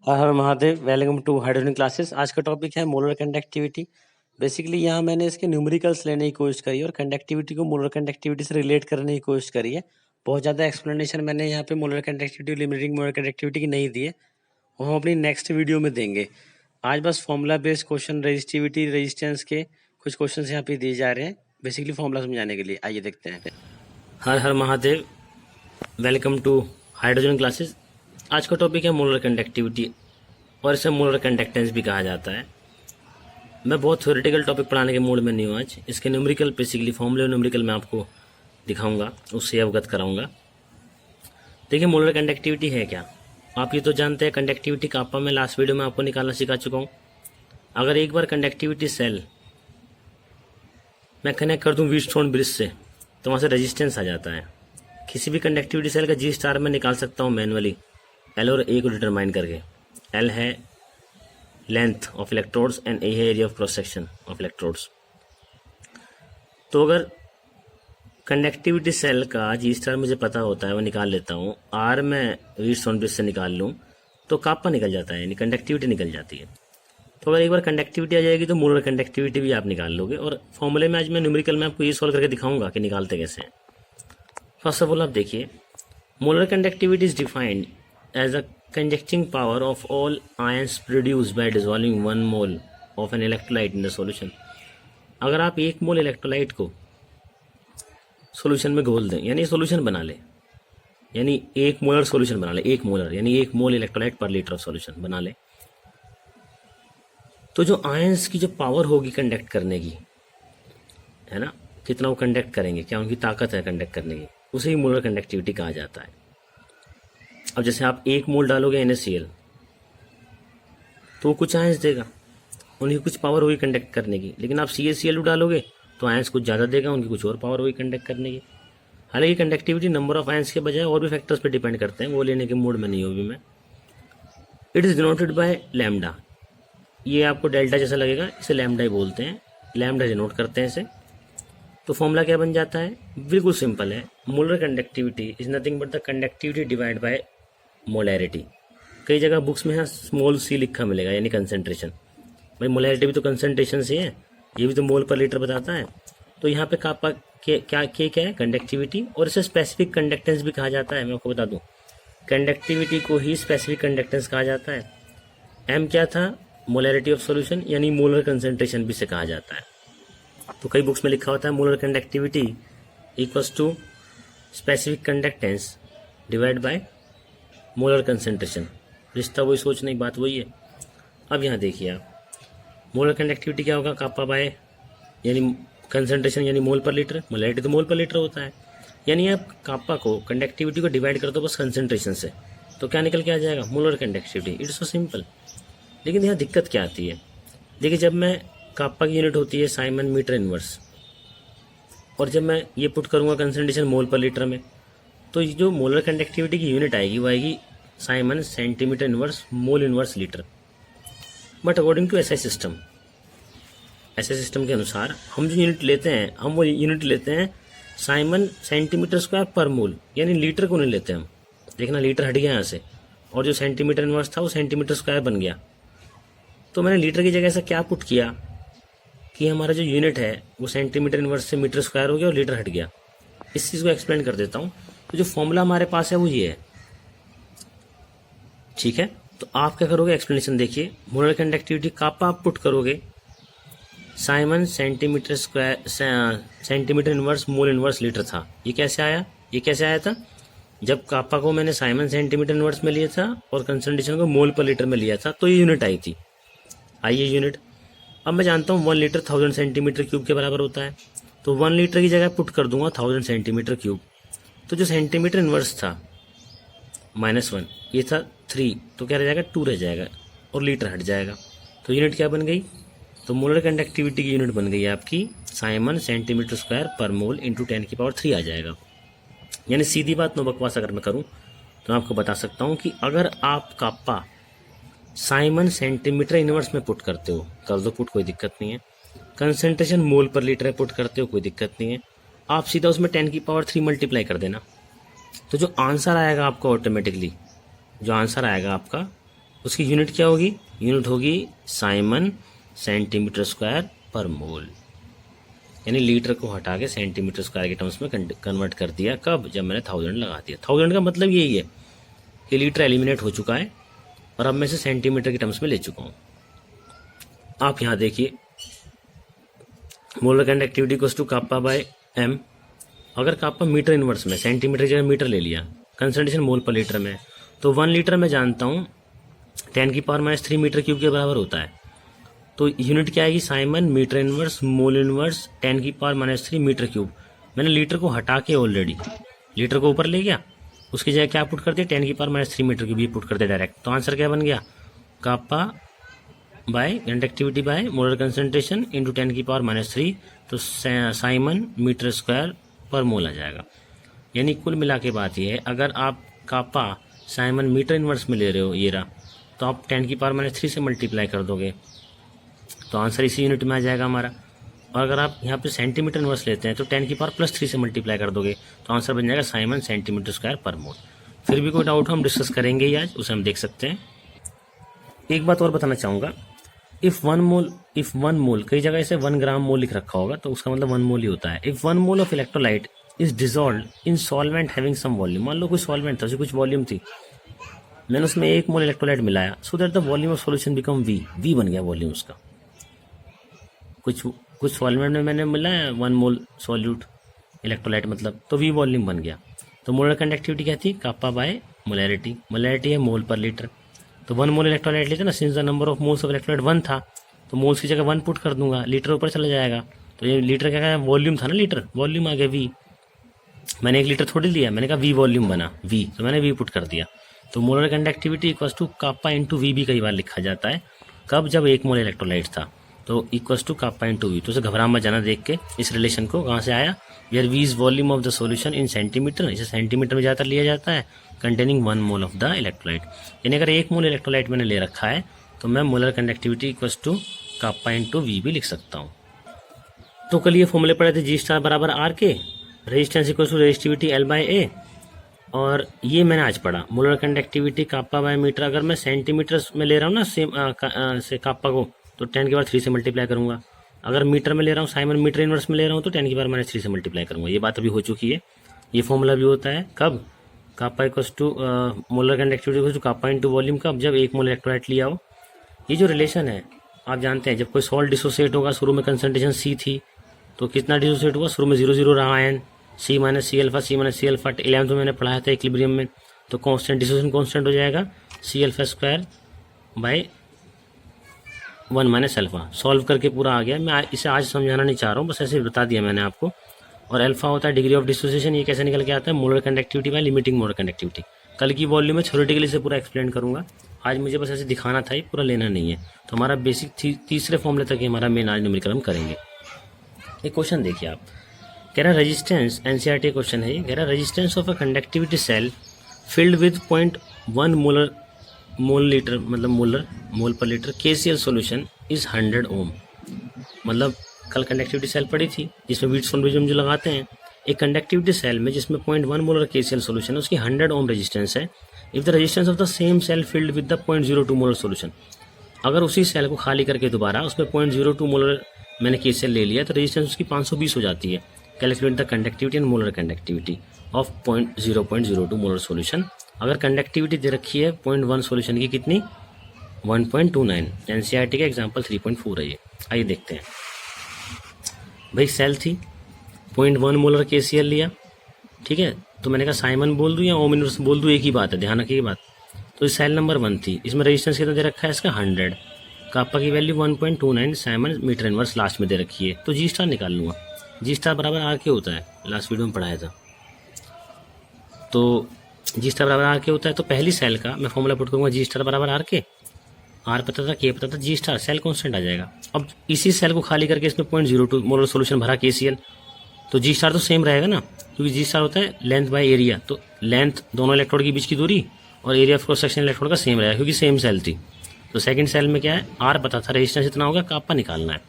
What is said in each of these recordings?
हर हर Mahadev. Welcome to hydrogen classes. आज का टॉपिक है मोलर कंडक्टिविटी। बेसिकली यहाँ मैंने इसके न्यूमेरिकल्स लेने की कोशिश करी और कंडक्टिविटी को मोलर कंडक्टिविटी से रिलेट करने की कोशिश करी है। बहुत ज़्यादा एक्सप्लेनेशन मैंने यहाँ पे molar conductivity, limiting molar conductivity की नहीं दी है, वो हम अपनी नेक्स्ट वीडियो में देंगे। आज बस formula based question, resistivity, resistance के कुछ क्वेश्चन यहाँ पे दिए जा रहे हैं बेसिकली फॉर्मूला समझाने के लिए। आइए देखते हैं। हर हर Mahadev. Welcome to hydrogen classes. आज का टॉपिक है मोलर कंडक्टिविटी और इसे मोलर कंडक्टेंस भी कहा जाता है। मैं बहुत थ्योरेटिकल टॉपिक पढ़ाने के मूड में नहीं हूँ आज। इसके न्यूमेरिकल, बेसिकली फॉर्मूले न्यूमेरिकल मैं आपको दिखाऊंगा, उससे अवगत कराऊंगा। देखिए मोलर कंडक्टिविटी है क्या। आप ये तो जानते हैं कंडक्टिविटी का आपा मैं लास्ट वीडियो में आपको निकालना सिखा चुका हूँ। अगर एक बार कंडक्टिविटी सेल मैं कनेक्ट कर दूँ व्हीटस्टोन ब्रिज से तो वहाँ से रेजिस्टेंस आ जाता है। किसी भी कंडक्टिविटी सेल का जी स्टार में निकाल सकता हूँ मैनुअली, एल और ए को डिटरमाइन करके। एल है लेंथ ऑफ इलेक्ट्रोड्स एंड ए है area of cross section of electrodes. तो अगर कंडक्टिविटी सेल का जी स्टार मुझे पता होता है, वो निकाल लेता हूँ, आर मैं व्हीटस्टोन ब्रिज से निकाल लूँ तो कापा निकल जाता है, यानी कंडक्टिविटी निकल जाती है। तो अगर एक बार कंडक्टिविटी आ जाएगी तो मोलर कंडक्टिविटी भी आप निकाल लोगे। और फॉर्मूले में आज मैं न्यूमेरिकल में आपको ये सॉल्व करके दिखाऊंगा कि निकालते कैसे हैं। फर्स्ट ऑफ ऑल आप देखिए, molar conductivity is defined as a conducting power of all ions produced by dissolving 1 mole of an electrolyte in the solution। अगर आप 1 मोल इलेक्ट्रोलाइट को सॉल्यूशन में घोल दें, यानी सॉल्यूशन बना ले, यानी 1 मोलर सॉल्यूशन बना ले, 1 मोलर यानी 1 मोल इलेक्ट्रोलाइट पर लीटर ऑफ सॉल्यूशन बना ले, तो जो आयंस की जो पावर होगी कंडक्ट करने की, है ना, कितना वो कंडक्ट करेंगे, क्या उनकी ताकत है कंडक्ट करने की, उसे ही मोलर कंडक्टिविटी कहा जाता है। अब जैसे आप 1 मोल डालोगे NaCl तो वो कुछ आयंस देगा, उनकी कुछ पावर होगी कंडक्ट करने की। लेकिन आप CaCl डालोगे तो आयंस कुछ ज़्यादा देगा, उनकी कुछ और पावर होगी कंडक्ट करने की। हालांकि कंडक्टिविटी नंबर ऑफ आयंस के बजाय और भी फैक्टर्स पे डिपेंड करते हैं, वो लेने के मूड में नहीं हूँ भी मैं। It is denoted by lambda. ये आपको डेल्टा जैसा लगेगा, इसे लैम्डा ही बोलते हैं, लैम्डा डिनोट करते हैं इसे। तो फॉर्मूला क्या बन जाता है, बिल्कुल सिंपल है। Molar conductivity is nothing but the conductivity divide by molarity. कई जगह बुक्स में यहाँ स्मॉल सी लिखा मिलेगा, यानी कंसंट्रेशन। भाई मोलैरिटी भी तो कंसंट्रेशन से है, ये भी तो मोल पर लीटर बताता है। तो यहाँ पे कापा क्या है, कंडक्टिविटी, और इसे स्पेसिफिक कंडक्टेंस भी कहा जाता है। मैं आपको बता दूं, कंडक्टिविटी को ही स्पेसिफिक कंडक्टेंस कहा जाता है। एम क्या था, मोलैरिटी ऑफ सॉल्यूशन, यानी मोलर कंसंट्रेशन भी से कहा जाता है। तो कई बुक्स में लिखा होता है molar conductivity equals to specific conductance divide by molar concentration. रिश्ता वही, सोचने की बात वही है। अब यहाँ देखिए आप, मोलर कंडक्टिविटी क्या होगा, कापा बाय यानी कंसंट्रेशन यानी मोल पर लीटर, मोलैरिटी तो मोल पर लीटर होता है। यानी आप कापा को, कंडक्टिविटी को डिवाइड कर दो बस कंसंट्रेशन से, तो क्या निकल के आ जाएगा, molar conductivity. It's so simple. लेकिन यहाँ दिक्कत क्या आती है, देखिए जब मैं कापा की यूनिट होती है साइमन मीटर इनवर्स, और जब मैं ये पुट करूँगा कंसंट्रेशन मोल पर लीटर में, तो ये जो मोलर कंडक्टिविटी की यूनिट आएगी वो आएगी siemens centimetre inverse mole inverse litre. But according to SI system, SI system के अनुसार हम जो यूनिट लेते हैं, हम वो यूनिट लेते हैं साइमन सेंटीमीटर स्क्वायर पर मोल, यानी लीटर को नहीं लेते हम। देखना लीटर हट गया यहाँ से, और जो सेंटीमीटर इनवर्स था वो सेंटीमीटर स्क्वायर बन गया। तो मैंने लीटर की जगह से क्या पुट किया कि हमारा जो यूनिट है वो सेंटीमीटर इनवर्स से मीटर स्क्वायर हो गया और लीटर हट गया। इस चीज़ को एक्सप्लेन कर देता हूँ। तो जो फॉर्मूला हमारे पास है वो ये है, ठीक है। तो आप क्या करोगे, एक्सप्लेनेशन देखिए। मोलर कंडक्टिविटी कापा आप पुट करोगे Simon centimetre square centimetre inverse mole inverse litre था। ये कैसे आया था, जब कापा को मैंने साइमन सेंटीमीटर इनवर्स में लिया था और कंसंट्रेशन को मोल पर लीटर में लिया था, तो ये यूनिट आई थी। आइए यूनिट, अब मैं जानता हूँ 1 लीटर 1000 सेंटीमीटर क्यूब के बराबर होता है, तो 1 लीटर की जगह पुट कर दूंगा 1000 सेंटीमीटर क्यूब। तो जो सेंटीमीटर इनवर्स था -1, ये था 3, तो क्या रह जाएगा, 2 रह जाएगा और लीटर हट जाएगा। तो यूनिट क्या बन गई, तो मोलर कंडक्टिविटी की यूनिट बन गई आपकी Simon centimetre square per mole into 10⁻³ आ जाएगा। यानी सीधी बात, नो बकवास अगर मैं करूँ तो मैं आपको बता सकता हूँ कि अगर आप कापा साइमन सेंटीमीटर इनवर्स में पुट करते हो, कर दो पुट, कोई दिक्कत नहीं है। कंसंट्रेशन मोल पर लीटर में पुट करते हो, कोई दिक्कत नहीं है। आप सीधा उसमें 10⁻³ मल्टीप्लाई कर देना, तो जो आंसर आएगा आपका ऑटोमेटिकली, जो आंसर आएगा आपका उसकी यूनिट क्या होगी, यूनिट होगी साइमन सेंटीमीटर स्क्वायर पर मोल, यानी लीटर को हटा के सेंटीमीटर स्क्वायर के टर्म्स में कन्वर्ट कर दिया। कब, जब मैंने 1000 लगा दिया। 1000 का मतलब यही है कि लीटर एलिमिनेट हो चुका है और अब मैं इसे सेंटीमीटर के टर्म्स में ले चुका हूँ। आप यहाँ देखिए, molar conductivity equals to kappa by M. अगर काप्पा मीटर इनवर्स में, सेंटीमीटर की जगह मीटर ले लिया, कंसंट्रेशन मोल पर लीटर में, तो 1 लीटर में जानता हूँ 10⁻³ मीटर क्यूब के बराबर होता है। तो यूनिट क्या आएगी, siemens metre inverse mole inverse 10⁻³ metre cube. मैंने लीटर को हटा के ऑलरेडी लीटर को ऊपर ले गया, उसकी जगह क्या पुट कर दिया, 10⁻³ मीटर क्यूब, ये पुट कर दिया डायरेक्ट। तो आंसर क्या बन गया, kappa by conductivity by molar concentration into 10⁻³। तो साइमन मीटर स्क्वायर पर मोल आ जाएगा। यानी कुल मिला के बात ये है, अगर आप काप्पा साइमन मीटर इनवर्स में ले रहे हो, ये रहा, तो आप 10⁻³ से मल्टीप्लाई कर दोगे तो आंसर इसी यूनिट में आ जाएगा हमारा। और अगर आप यहाँ पे सेंटीमीटर इनवर्स लेते हैं तो 10⁻+3 से मल्टीप्लाई कर दोगे तो आंसर बन जाएगा साइमन सेंटीमीटर स्क्वायर पर मोल। फिर भी कोई डाउट हो हम डिस्कस करेंगे ही आज, उसे हम देख सकते हैं। एक बात और बताना चाहूँगा, इफ़ वन मोल, कई जगह इसे 1 ग्राम मोल लिख रखा होगा तो उसका मतलब 1 मोल ही होता है। If 1 mole of electrolyte is dissolve in solvent having some volume, मान लो कोई सॉल्वेंट था, उसकी कुछ वॉल्यूम थी, मैंने उसमें 1 मोल इलेक्ट्रोलाइट मिलाया, so that the volume of solution become V बन गया वॉल्यूम उसका। कुछ सॉल्वेंट में मैंने मिलाया 1 मोल सॉल्यूट इलेक्ट्रोलाइट मतलब, तो वी वॉल्यूम बन गया। तो मोलर कंडक्टिविटी क्या थी, काप्पा बाय मोलैरिटी, मोलैरिटी है मोल पर लीटर। तो 1 मोल इलेक्ट्रोलाइट लेते ना, since the number of moles of electrolyte 1 था, तो मोल्स की जगह 1 पुट कर दूंगा, लीटर ऊपर चला जाएगा। तो ये लीटर क्या है, वॉल्यूम था ना, लीटर वॉल्यूम आ गया वी। मैंने 1 लीटर थोड़ी लिया, मैंने कहा वी वॉल्यूम बना वी, तो मैंने वी पुट कर दिया। तो molar conductivity equals to kappa into V भी कई बार लिखा जाता है। कब, जब 1 मोल इलेक्ट्रोलाइट था, तो equals to kappa into we. तो उसे घबरा मत जाना देख के इस रिलेशन को, कहाँ से आया, where we is volume of the solution in centimetre, इसे सेंटीमीटर में ज़्यादातर लिया जाता है, containing 1 mole of the electrolyte. यानी अगर 1 मोल इलेक्ट्रोलाइट मैंने ले रखा है तो मैं molar conductivity equals to kappa into V भी लिख सकता हूँ। तो कल ये फॉर्मूले पढ़े थे, जी स्टार बराबर R K, resistance equals to resistivity L by A, और ये मैंने आज पढ़ा molar conductivity kappa by metre. अगर मैं सेंटीमीटर में ले रहा हूँ ना सेम से काप्पा को, तो 10⁻³ से मल्टीप्लाई करूँगा। अगर मीटर में ले रहा हूँ, साइमन मीटर इनवर्स में ले रहा हूँ, तो 10⁻³ से मल्टीप्लाई करूँगा। ये बात अभी हो चुकी है। ये फॉर्मूला भी होता है कब, kappa equals to molar conductivity equals to kappa into volume, कब, जब 1 मोल इलेक्ट्रोलाइट लिया हो। ये जो रिलेशन है आप जानते हैं, जब कोई सॉल्ट डिसोसिएट होगा, शुरू में कंसंट्रेशन सी थी, तो कितना डिसोसिएट हुआ, शुरू में 0 रहा ion, C - C alpha, C - C alpha 11th में मैंने पढ़ाया था इक्विलिब्रियम में, तो कांस्टेंट डिसोसिएशन कांस्टेंट हो जाएगा C alpha square by 1 - alpha. Solve करके पूरा आ गया। मैं इसे आज समझाना नहीं चाह रहा हूँ, बस ऐसे बता दिया मैंने आपको। और अल्फा होता है डिग्री ऑफ डिसोसिएशन, ये कैसे निकल के आता है, molar conductivity by limiting molar conductivity. कल की वॉल्यूम में थ्योरेटिकली से पूरा एक्सप्लेन करूंगा, आज मुझे बस ऐसे दिखाना था, ही पूरा लेना नहीं है। तो हमारा बेसिक तीसरे फॉर्मूले तक ही हमारा मेन आज न्यूमेरिकल हम करेंगे। एक क्वेश्चन देखिए आप, कह रहा रेजिस्टेंस, एनसीईआरटी क्वेश्चन है ये, कह रहा resistance of a conductivity cell filled with 0.1 mole litre, मतलब mole per litre KCl solution is 100 ohm. मतलब कल कंडक्टिविटी सेल पड़ी थी जिसमें वीट सोल्यूशन जो लगाते हैं, एक कंडक्टिविटी सेल में जिसमें 0.1 मोलर केसीएल सॉल्यूशन है, उसकी 100 ओम रेजिस्टेंस है। If the resistance of the same cell filled with the 0.02 molar solution, अगर उसी सेल को खाली करके दोबारा उसमें 0.02 मोलर मैंने केसीएल ले लिया तो रेजिस्टेंस उसकी 520 हो जाती है। Calculate the conductivity and molar conductivity of 0.02 molar solution. अगर कंडक्टिविटी दे रखी है 0.1 सॉल्यूशन की कितनी, 1.29। एनसीईआरटी का एग्जाम्पल 3.4 है ये। आइए देखते हैं भाई, सेल थी 0.1 मोलर केसीएल लिया, ठीक है, तो मैंने कहा साइमन बोल दूं या ओम इनवर्स बोल दूं, एक ही बात है, ध्यान रखिए बात। तो इस सेल नंबर 1 थी, इसमें रेजिस्टेंस कितना दे रखा है इसका 100, काप्पा की value 1.29, siemens metre inverse last में दे रखी है, तो जी स्टार निकाल लूँगा। जी स्टार बराबर आर के होता है, लास्ट वीडियो में पढ़ाया था। तो जी स्टार बराबर आर के होता है, तो पहली सेल का मैं फॉर्मूला पुट करूँगा जी स्टार बराबर आर के, आर पता था, के पता था, जी स्टार सेल कांस्टेंट आ जाएगा। अब इसी सेल को खाली करके इसमें 0.02 मोलर सॉल्यूशन भरा केसीएल, तो जी स्टार तो सेम रहेगा ना, क्योंकि जी स्टार होता है लेंथ बाय एरिया, तो लेंथ दोनों इलेक्ट्रोड के बीच की दूरी और area of cross section electrode का सेम रहेगा क्योंकि सेम सेल थी। तो सेकंड सेल में क्या है, आर पता था, रेजिस्टेंस इतना होगा, काप्पा निकालना है,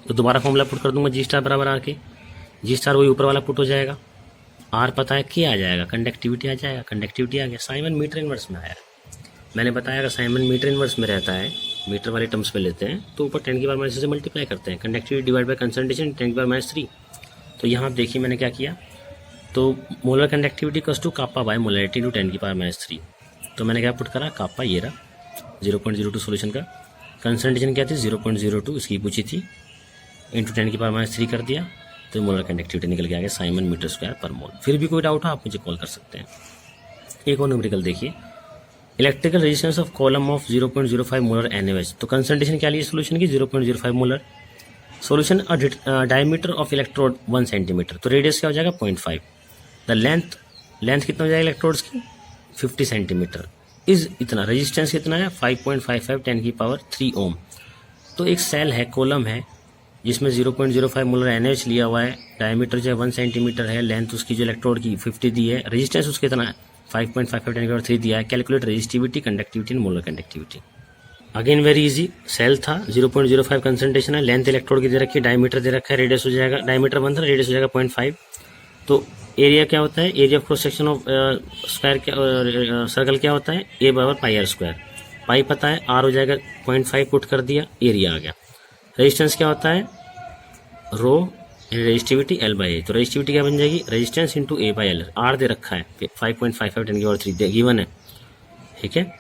तो दोबारा फॉर्मूला पुट कर दूंगा जी स्टार बराबर आर के, जी स्टार वही ऊपर वाला पुट हो जाएगा, आर पता है, के आ जाएगा, कंडक्टिविटी आ जाएगा, कंडक्टिविटी आ गया, साइमन मीटर इनवर्स में आया। मैंने बताया अगर साइमन मीटर इनवर्स में रहता है, मीटर वाले टर्म्स में लेते हैं तो ऊपर 10 की पावर -3 से मल्टीप्लाई करते हैं, कंडक्टिविटी डिवाइड बाय कंसंट्रेशन 10 की पावर -3। तो यहाँ आप देखिए मैंने क्या किया, तो molar conductivity equals to kappa by molarity to 10 की पावर -3। तो मैंने क्या पुट करा, कापा ये रहा 0.02 सोल्यूशन का, कंसंट्रेशन क्या थी 0.02 इसकी पूछी थी, इंटू 10 की पावर -3 कर दिया, तो मोलर कंडक्टिविटी निकल के आ गया साइमन मीटर स्क्वायर पर मोल। फिर भी कोई डाउट हो आप मुझे कॉल कर सकते हैं। एक और न्यूमेरिकल देखिए, electrical resistance of column of 0.05 molar NaOH। तो कंसंट्रेशन क्या लिए सोल्यूशन की 0.05 molar, solution diameter of electrode 1 centimetre, तो रेडियस क्या हो जाएगा 0.5, द लेंथ कितना हो जाएगा इलेक्ट्रोड्स की 50 सेंटीमीटर, इज इतना, रेजिस्टेंस कितना है 5.55 10 की पावर 3 ओम। तो एक सेल है, कॉलम है जिसमें 0.05 मोलर NaOH लिया हुआ है, डायमीटर जो है 1 सेंटीमीटर है, लेंथ उसकी जो इलेक्ट्रोड की 50 दी है, रेजिस्टेंस उसके कितना है 5.55 10 की पावर 3 दिया है। Calculate resistivity, conductivity and molar conductivity. Again very easy, cell था 0.05 कंसंट्रेशन है, लेंथ इलेक्ट्रोड की दे रखी है, डायमीटर दे रखा है, रेडियस हो जाएगा, डायमीटर 1 था, रेडियस हो जाएगा 0.5। तो एरिया क्या होता है, area of cross section of square circle क्या होता है A बराबर पाई आर स्क्वायर, पाई पता है, आर हो जाएगा 0.5 पुट कर दिया, एरिया आ गया। रेजिस्टेंस क्या होता है rho, resistivity L by A, तो रेजिस्टिविटी क्या बन जाएगी resistance into A by L, R दे रखा है 5.55 10 की पावर 3 गिवन है, ठीक है।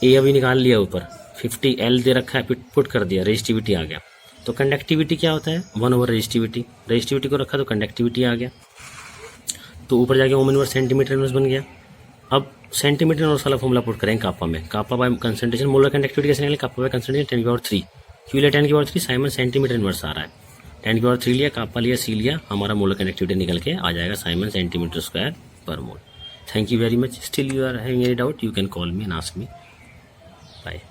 ए अभी निकाल लिया ऊपर, 50 L दे रखा है, पुट कर दिया, रेजिस्टिविटी आ गया। तो कंडक्टिविटी क्या होता है 1 ओवर रेजिस्टिविटी, रेजिस्टिविटी को रखा तो कंडक्टिविटी आ गया, तो ऊपर जाके ओम इनवर्स सेंटीमीटर इनवर्स बन गया। अब सेंटीमीटर इनवर्स वाला फॉर्मूला पुट करें कापा में, कापा बाय कंसंट्रेशन, मोलर कंडक्टिविटी कैसे निकले, कापा बाय कंसंट्रेशन 10 की पावर 3, क्यों लिया 10 की पावर 3, साइमन सेंटीमीटर इनवर्स आ रहा है, 10 की पावर 3 लिया, कापा लिया, सी लिया, हमारा मोलर कंडक्टिविटी निकल के आ जाएगा Simon centimetre square per mole. Thank you very much, still you are having any doubt you can call me and ask me, bye.